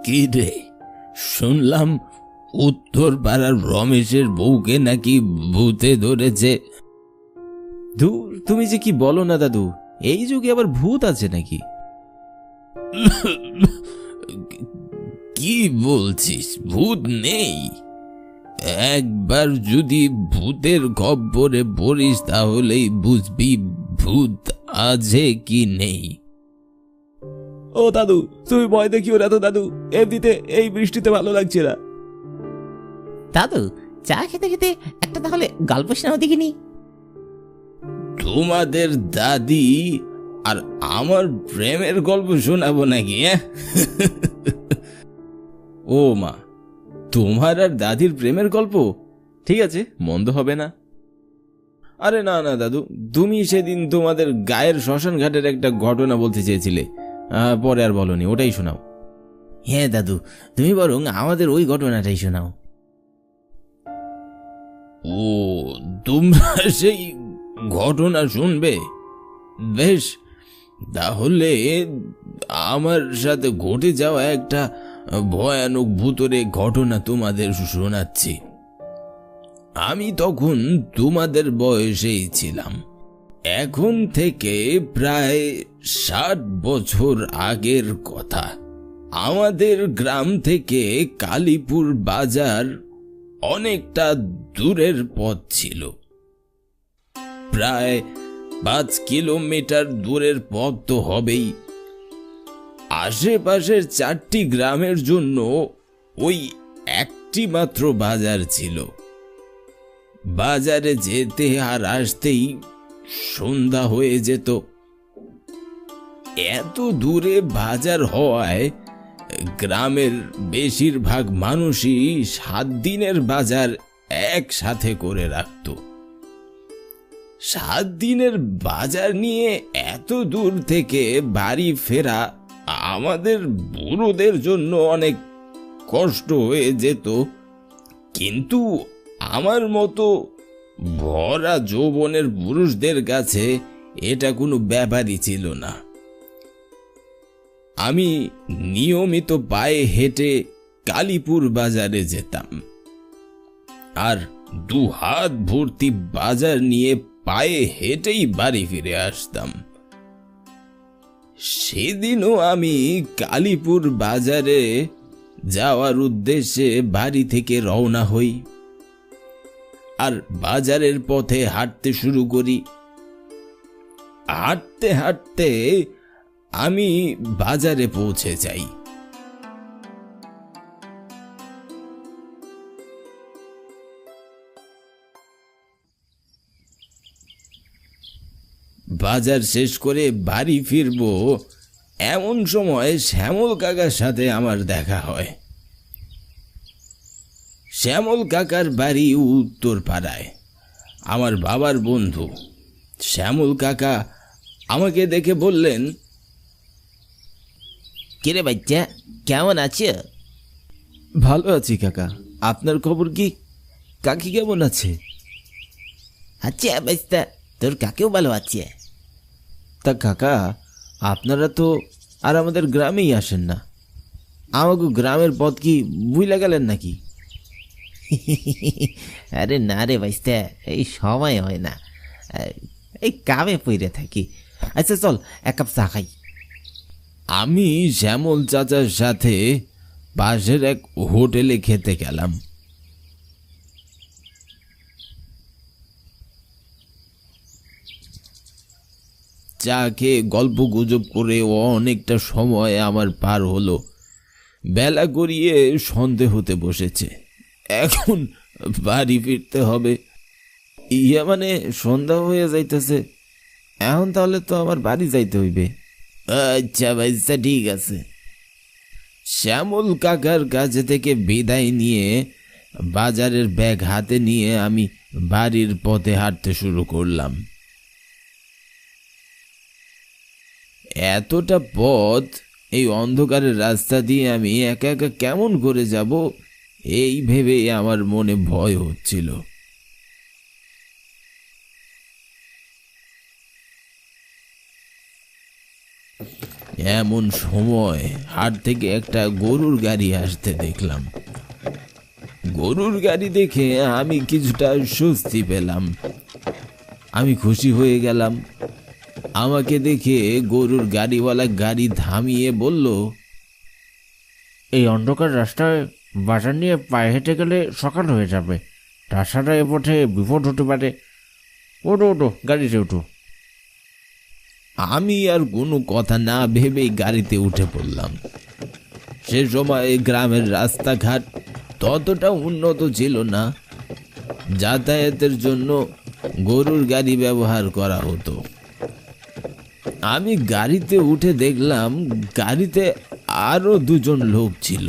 কি রে, শুনলাম উত্তর পাড়ার রমেশের বউকে নাকি ভূতে ধরেছে। ধুর, তুমি যে কি বলো না দাদু, এই যুগে আবার ভূত আছে নাকি? কি বলছিস, ভূত নেই? একবার যদি ভূতের খপ্পরে পড়িস তাহলেই বুঝবি ভূত আছে কি নেই। ও দাদু, তুমি ভয় দেখিও না তো দাদু, এমনিতে এই বৃষ্টিতে ভালো লাগছে না। দাদু, চা খেতে খেতে একটা তাহলে গল্প শোনাও দেখিনি। তোমাদের দাদি আর আমার প্রেমের গল্প শোনাবো নাকি? ও মা, তোমার আর দাদির প্রেমের গল্প? ঠিক আছে, মন্দ হবে না। আরে না না দাদু, তুমি সেদিন তোমাদের গায়ের শ্মশান ঘাটের একটা ঘটনা বলতে চেয়েছিলে, পরে আর বলনি, ওটাই শোনাও। হ্যাঁ দাদু, তুমি বরং আমাদের ওই ঘটনাটাই শোনাও। ও, তোমরা সেই ঘটনা শুনবে? বেশ, তাহলে আমার সাথে ঘটে যাওয়া একটা ভয়ানক ভূতের ঘটনা তোমাদের শোনাচ্ছি। আমি তখন তোমাদের বয়সেই ছিলাম। এখন থেকে প্রায় 60 বছর আগের কথা। আমাদের গ্রাম থেকে কালীপুর বাজার অনেকটা দূরের পথ ছিল, প্রায় 5 কিলোমিটার দূরের পথ তো হবেই। আশেপাশের 4টি গ্রামের জন্য ওই একটি মাত্র বাজার ছিল। বাজারে যেতে আর আসতেই সন্ধ্যা হয়ে যেত। এত দূরে বাজার হওয়ায় গ্রামের বেশিরভাগ মানুষই 7 দিনের বাজার একসাথে করে রাখত। 7 দিনের বাজার নিয়ে এত দূর থেকে বাড়ি ফেরা আমাদের বুড়োদের জন্য অনেক কষ্ট হয়ে যেত, কিন্তু আমার মতো ভরা যৌবনের পুরুষদের কাছে এটা কোনো ব্যাপারই ছিল না। আমি নিয়মিত পায়ে হেঁটে কালীপুর বাজারে যেতাম, আর 2 হাত ভর্তি বাজার নিয়ে পায়ে হেঁটেই বাড়ি ফিরে আসতাম। সেদিনও আমি কালীপুর বাজারে যাওয়ার উদ্দেশ্যে বাড়ি থেকে রওনা হই, আর বাজারের পথে হাঁটতে শুরু করি। হাঁটতে হাঁটতে আমি বাজারে পৌঁছে যাই। বাজার শেষ করে বাড়ি ফিরবো এমন সময় শ্যামল কাকার সাথে আমার দেখা হয়। শ্যামল কাকার বাড়ি উত্তর পাড়ায়, আমার বাবার বন্ধু। শ্যামল কাকা আমাকে দেখে বললেন, কিরে বাচ্চা, কেমন আছে? ভালো আছি কাকা, আপনার খবর কি? কাকি কেমন আছে? আচ্ছা বাচ্চা, তোর কাকেও ভালো আছে। তা কাকা, আপনারা তো আর আমাদের গ্রামেই আসেন না। আমাকে গ্রামের পথ কি ভুলে গেলেন নাকি? আরে না রে বাচ্চা, এই সময় হয় না, এই কামে পড়ে থাকি। আচ্ছা চল, 1 কাপ চা খাই। আমি শ্যামল চাচার সাথে পাশের এক হোটেলে খেতে গেলাম। চা খেয়ে গল্প গুজব করে অনেকটা সময় আমার পার হলো। বেলা গড়িয়ে সন্ধে হতে বসেছে, এখন বাড়ি ফিরতে হবে। মানে সন্ধ্যা হয়ে যাইতেছে, এখন তাহলে তো আমার বাড়ি যাইতে হইবে। আচ্ছা ভাইসা, ঠিক আছে। শ্যামল কাকার কাছে থেকে বিদায় নিয়ে বাজারের ব্যাগ হাতে নিয়ে আমি বাড়ির পথে হাঁটতে শুরু করলাম। এতটা পথ এই অন্ধকারের রাস্তা দিয়ে আমি একা একা কেমন করে যাব, এই ভেবেই আমার মনে ভয় হচ্ছিল। এমন সময় হাট থেকে একটা গরুর গাড়ি আসতে দেখলাম। গরুর গাড়ি দেখে আমি কিছুটা স্বস্তি পেলাম। আমি খুশি হয়ে গেলাম। আমাকে দেখে গরুর গাড়িওয়ালা গাড়ি থামিয়ে বলল, এই অন্ধকার রাস্তায় বাজার নিয়ে পায়ে হেঁটে গেলে সকাল হয়ে যাবে। রাস্তাটা এ পথে বিপদ হতে পারে। ওঠো ওঠো, গাড়িতে ওঠো। আমি আর কোনো কথা না ভেবেই গাড়িতে উঠে পড়লাম। সে সময় গ্রামের রাস্তাঘাট ততটা উন্নত ছিল না। যাতায়াতের জন্য গরুর গাড়ি ব্যবহার করা হতো। আমি গাড়িতে উঠে দেখলাম গাড়িতে আরো দুজন লোক ছিল,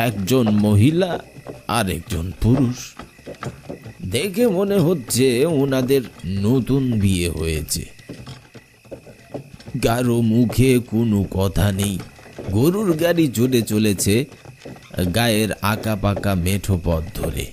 একজন মহিলা আর একজন পুরুষ। দেখে মনে হচ্ছে ওনাদের নতুন বিয়ে হয়েছে। কারো মুখে কোনো কথা নেই। গরুর গাড়ি চলে চলেছে গায়ের আঁকা পাকা মেঠো পথ ধরে।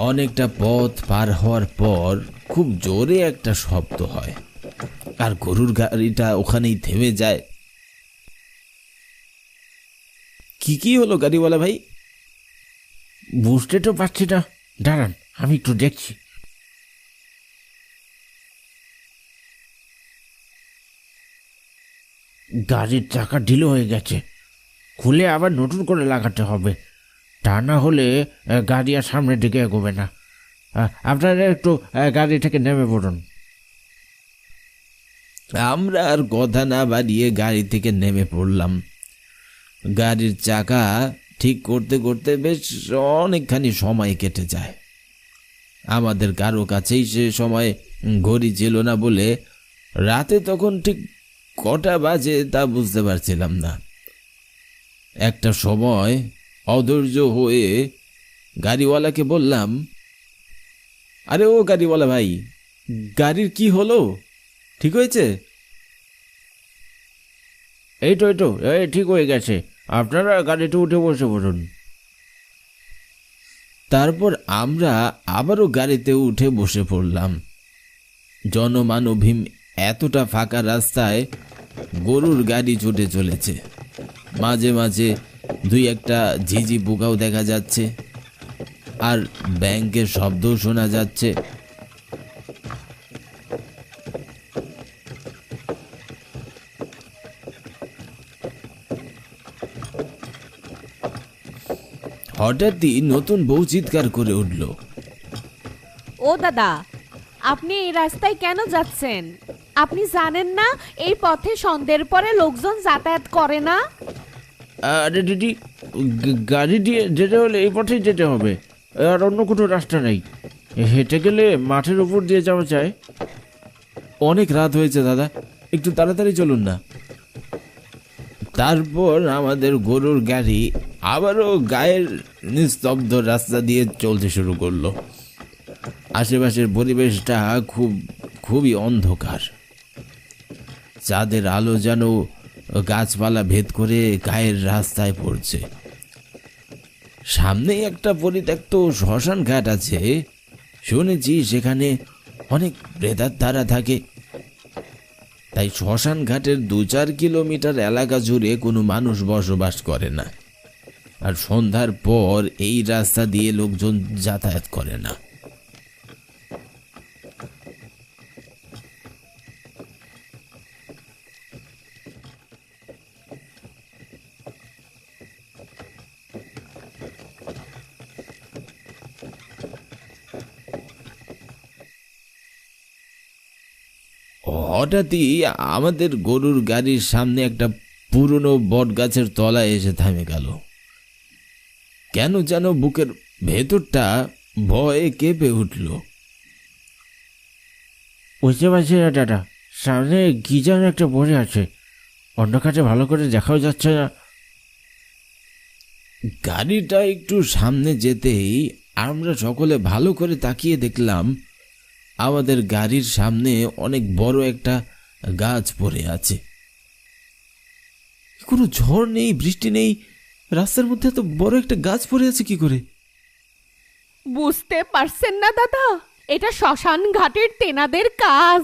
অনেকটা পথ পার হওয়ার পর খুব জোরে একটা শব্দ হয়, আর গরুর গাড়িটা ওখানেই থেমে যায়। কি হলো গাড়িওয়ালা ভাই? বুঝতে তো পারছি না, দাঁড়ান আমি একটু দেখছি। গাড়ির চাকা ঢিলে হয়ে গেছে, খুলে আবার নতুন করে লাগাতে হবে। তা না হলে গাড়ি আর সামনের দিকে এগোবে না। আপনারা একটু গাড়ি থেকে নেমে পড়ুন। আমরা আর কথা না বাড়িয়ে গাড়ি থেকে নেমে পড়লাম। গাড়ির চাকা ঠিক করতে করতে বেশ অনেকখানি সময় কেটে যায়। আমাদের কারো কাছেই সে সময় ঘড়ি ছিল না বলে রাতে তখন ঠিক কটা বাজে তা বুঝতে পারছিলাম না। একটা সময় অধৈর্য হয়ে গাড়িওয়ালাকে বললাম, আরে ও গাড়িওয়ালা ভাই, গাড়ির কি হলো? ঠিক হয়েছে? এই তো এই ঠিক হয়ে গেছে, আপনারা গাড়িতে উঠে বসে পড়ুন। তারপর আমরা আবারও গাড়িতে উঠে বসে পড়লাম। জনমানবহীন এতটা ফাঁকা রাস্তায় গরুর গাড়ি ছুটে চলেছে। মাঝে মাঝে দুই একটা ঝিঝি পোকাও দেখা যাচ্ছে, আর ব্যাংকের শব্দও শোনা যাচ্ছে। হঠাৎই নতুন বউ চিৎকার করে উঠল, ও দাদা, আপনি এই রাস্তায় কেন যাচ্ছেন? আপনি জানেন না এই পথে সন্ধ্যের পরে লোকজন যাতায়াত করে না? আরে দিদি, গাড়ি দিয়ে যেতে হলে এই পথেই যেতে হবে, আর অন্য কোনো রাস্তা নেই। হেঁটে গেলে মাঠের উপর দিয়ে যাওয়া যায়। অনেক রাত হয়েছে দাদা, একটু তাড়াতাড়ি চলুন না। তারপর আমাদের গরুর গাড়ি আবারও গায়ের নিস্তব্ধ রাস্তা দিয়ে চলতে শুরু করলো। আশেপাশের পরিবেশটা খুবই অন্ধকার। চাঁদের আলো যেন গাছপালা ভেদ করে গায়ের রাস্তায় পড়ছে। সামনেই একটা পরিত্যক্ত শ্মশান ঘাট আছে। শুনেছি সেখানে অনেক প্রেতাত্মারা থাকে। তাই শ্মশান ঘাটের 2-4 কিলোমিটার এলাকা জুড়ে কোনো মানুষ বসবাস করে না, আর সন্ধ্যার পর এই রাস্তা দিয়ে লোকজন যাতায়াত করে না। হঠাৎই আমাদের গরুর গাড়ির সামনে একটা পুরনো বট গাছের তলায় এসে থামে গেল। কেন যেন বুকের ভেতরটা ভয়ে কেঁপে উঠল। বুঝতে পারছি না দাদা, সামনে কি যেন একটা পড়ে আছে, অন্ধকারে ভালো করে দেখাও যাচ্ছে না। গাড়িটা একটু সামনে যেতেই আমরা সকলে ভালো করে তাকিয়ে দেখলাম আমাদের গাড়ির সামনে অনেক বড় একটা গাছ পড়ে আছে। কোনো ঝড় নেই, বৃষ্টি নেই, রাস্তার মধ্যে এত বড় একটা গাছ পড়ে আছে কি করে? বুঝতে পারছেন না দাদা, এটা শ্মশান ঘাটের তেনাদের কাজ।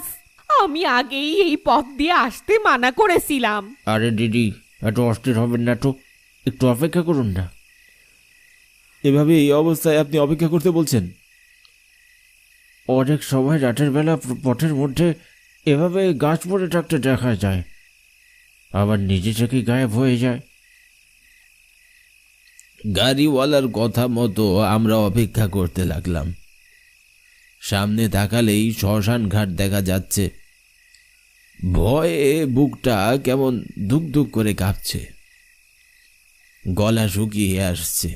আমি আগেই এই পথ দিয়ে আসতে মানা করেছিলাম। আরে দিদি, এত অস্থির হবেন না তো, একটু অপেক্ষা করুন না। এভাবে এই অবস্থায় আপনি অপেক্ষা করতে বলছেন? অনেক সময় রাতের বেলা পথের মধ্যে এভাবে গাছ পড়ে থাকতে দেখা যায়, আবার নিজে থেকেই গায়েব হয়ে যায়। গাড়িওয়ালার কথা মতো আমরা অপেক্ষা করতে লাগলাম। সামনে তাকালেই শ্মশান ঘাট দেখা যাচ্ছে। ভয়ে বুকটা কেমন ধুক ধুক করে কাঁপছে, গলা শুকিয়ে আসছে।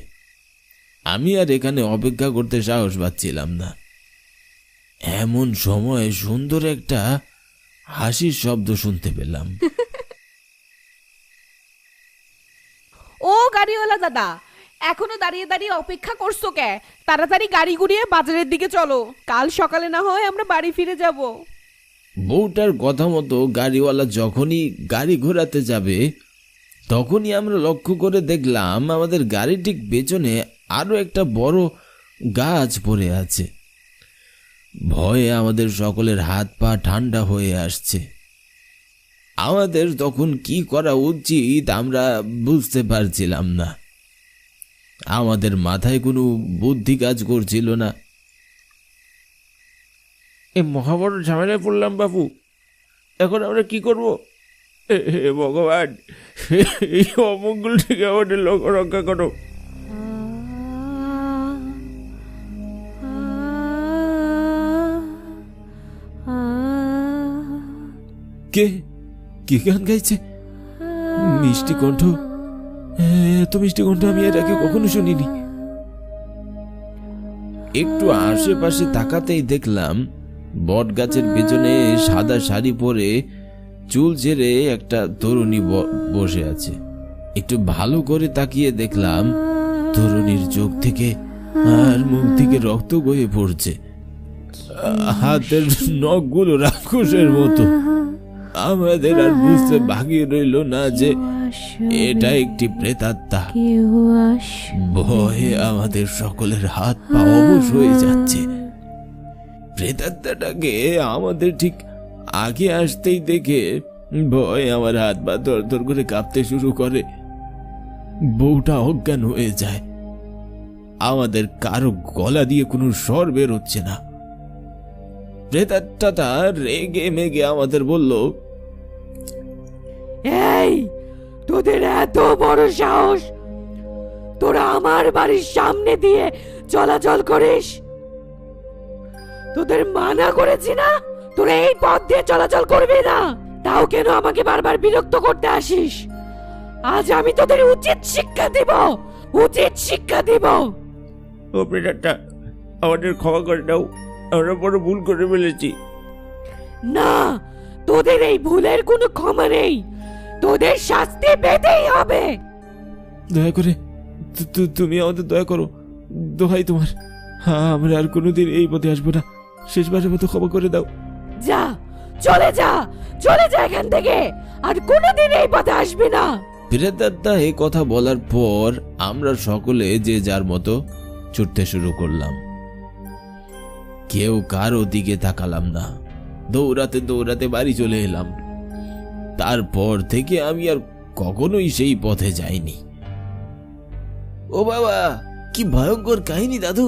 আমি আর এখানে অপেক্ষা করতে সাহস পাচ্ছিলাম না। এমন সময় সুন্দর একটা হাসির শব্দ শুনতে পেলাম। ও গাড়িওয়ালা দাদা, এখনো দাঁড়িয়ে দাঁড়িয়ে অপেক্ষা করছো কে? তাড়াতাড়ি গাড়ি ঘুরিয়ে বাজারের দিকে চলো, কাল সকালে না হয় আমরা বাড়ি ফিরে যাব। বউটার কথা মতো গাড়িওয়ালা যখনই গাড়ি ঘোরাতে যাবে তখনই আমরা লক্ষ্য করে দেখলাম আমাদের গাড়ি ঠিক পেছনে আরো একটা বড় গাছ পড়ে আছে। ভয়ে আমাদের সকলের হাত পা ঠান্ডা হয়ে আসছে। আমাদের তখন কি করা উচিত আমরা বুঝতে পারছিলাম না। আমাদের মাথায় কোনো বুদ্ধি কাজ করছিল না। এই মহাবড় ঝামেলায় পড়লাম বাবু, এখন আমরা কি করব? হে ভগবান, এই অমঙ্গল থেকে আমাদের লোক রক্ষা করো। কে কে গান গাইছে? মিষ্টি কণ্ঠ, এত মিষ্টি কণ্ঠ আমি এর আগে কখনো শুনিনি। একটু আশেপাশে তাকাতেই দেখলাম বট গাছের পেছনে সাদা শাড়ি পরে চুল ছেড়ে একটা তরুণী বসে আছে। একটু ভালো করে তাকিয়ে দেখলাম তরুণীর চোখ থেকে আর মুখ থেকে রক্ত বয়ে পড়ছে। হাতের নখগুলো রাক্ষসের মতো। আমাদের আর বুঝতে বাকি রইল না যে এটা একটি প্রেতাত্মা। ভয়ে আমাদের সকলের হাত পা অবশ হয়ে যাচ্ছে। প্রেতাত্মাটাকে আমাদের ঠিক আগে আসতেই দেখে ভয়ে আমার হাত পা থরথর করে কাঁপতে শুরু করে। বউটা অজ্ঞান হয়ে যায়। আমাদের কারো গলা দিয়ে কোনো স্বর বের হচ্ছে না। প্রেতাত্মাটা রেগে মেগে আমাদের বলল, এই, তোদের এত বড় সাহস, তোরা আমার বাড়ির সামনে দিয়ে চলাচল করিস? তোদের মানা করেছি না তোরা এই পথ দিয়ে চলাচল করবি না, তাও কেন আমাকে বারবার বিরক্ত করতে আসিস? আজ আমি তোদের উচিত শিক্ষা দিব, উচিত শিক্ষা দিব। ও প্রেতাত্মা, আমাদের ক্ষমা করে দাও, আমরা বড় ভুল করে ফেলেছি। না, তোদের এই ভুলের কোনো ক্ষমা নেই, তোদের শাস্তি পেতেই হবে। দয়া করে তুমি আমাদের দয়া করো, দোহাই তোমার। হ্যাঁ, আমরা আর কোনোদিন এই পথে আসবো না, শেষবারের মতো ক্ষমা করে দাও। যা, চলে যা, চলে যা এখান থেকে, আর কোনোদিন এই পথে আসবি না। প্রেতাত্মা এ কথা বলার পর আমরা সকলে যে যার মতো ছুটতে শুরু করলাম। কেউ কারো দিকে তাকালাম না, দৌড়াতে দৌড়াতে বাড়ি চলে এলাম। তারপর থেকে আমি আর কখনোই সেই পথে যাইনি। ও বাবা, কি ভয়ঙ্কর কাহিনী দাদু।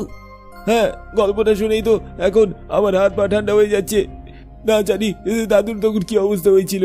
হ্যাঁ, গল্পটা শুনেই তো এখন আমার হাত পা ঠান্ডা হয়ে যাচ্ছে। না জানি দাদুর তখন কি অবস্থা হয়েছিল।